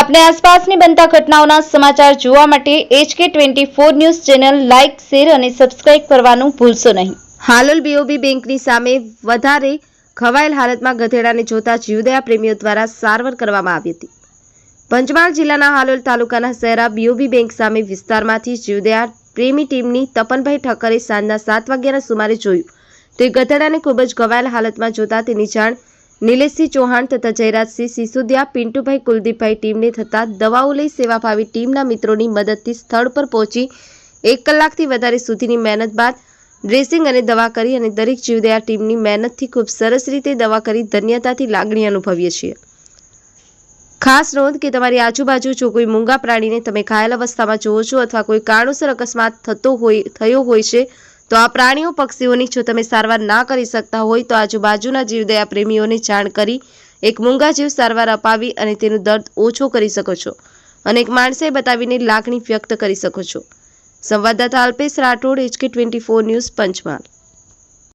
अपने आसपासની બનતા ઘટનાઓના સમાચાર જોવા માટે HK24 news channel like, share અને સબસ્ક્રાઇબ કરવાનું ભૂલશો નહીં। હાલોલ બીઓબી બેંકની સામે વધારે ખવાયેલ હાલતમાં ગધેડાને જોતા જીવદયા પ્રેમીઓ દ્વારા સારવાર કરવામાં આવી હતી। પંચમહાલ જિલ્લાના હાલોલ તાલુકાના શહેરા બીઓબી બેંક સામે વિસ્તારમાંથી જીવદયા પ્રેમી ટીમની તપનભાઈ ઠક્કરે સાંજના 7 વાગ્યાના સુમારે જોયું તો ગધેડાને ખૂબ જ ઘવાયેલ હાલતમાં જોતા તેની જાણ નિલેશસિંહ ચૌહાણ તથા જયરાજસિંહ સિસોદિયા, પિન્ટુભાઈ, કુલદીપભાઈ ટીમને થતા દવાઓ લઈ સેવાભાવી ટીમના મિત્રોની મદદથી સ્થળ પર પહોંચી 1 કલાકથી વધારે સુધીની મહેનત બાદ ડ્રેસિંગ અને દવા કરી અને દરેક જીવદયા ટીમની મહેનતથી ખૂબ સરસ રીતે દવા કરી ધન્યતાથી લાગણી અનુભવીએ છીએ। ખાસ નોંધ કે તમારી આજુબાજુ જો કોઈ મૂંગા પ્રાણીને તમે ઘાયલ અવસ્થામાં જુઓ છો અથવા કોઈ કારણોસર અકસ્માત થયો હોય છે તો આ પ્રાણીઓ પક્ષીઓની જો તમે સારવાર ના કરી શકતા હોય તો આજુબાજુના જીવદયા પ્રેમીઓને જાણ કરી એક મૂંગા જીવ સારવાર અપાવી અને તેનું દર્દ ઓછો કરી શકો છો અને એક માણસે બતાવીને લાગણી વ્યક્ત કરી શકો છો। સંવાદદાતા અલ્પેશ રાઠોડ, HK24 ન્યૂઝ, પંચમહાલ।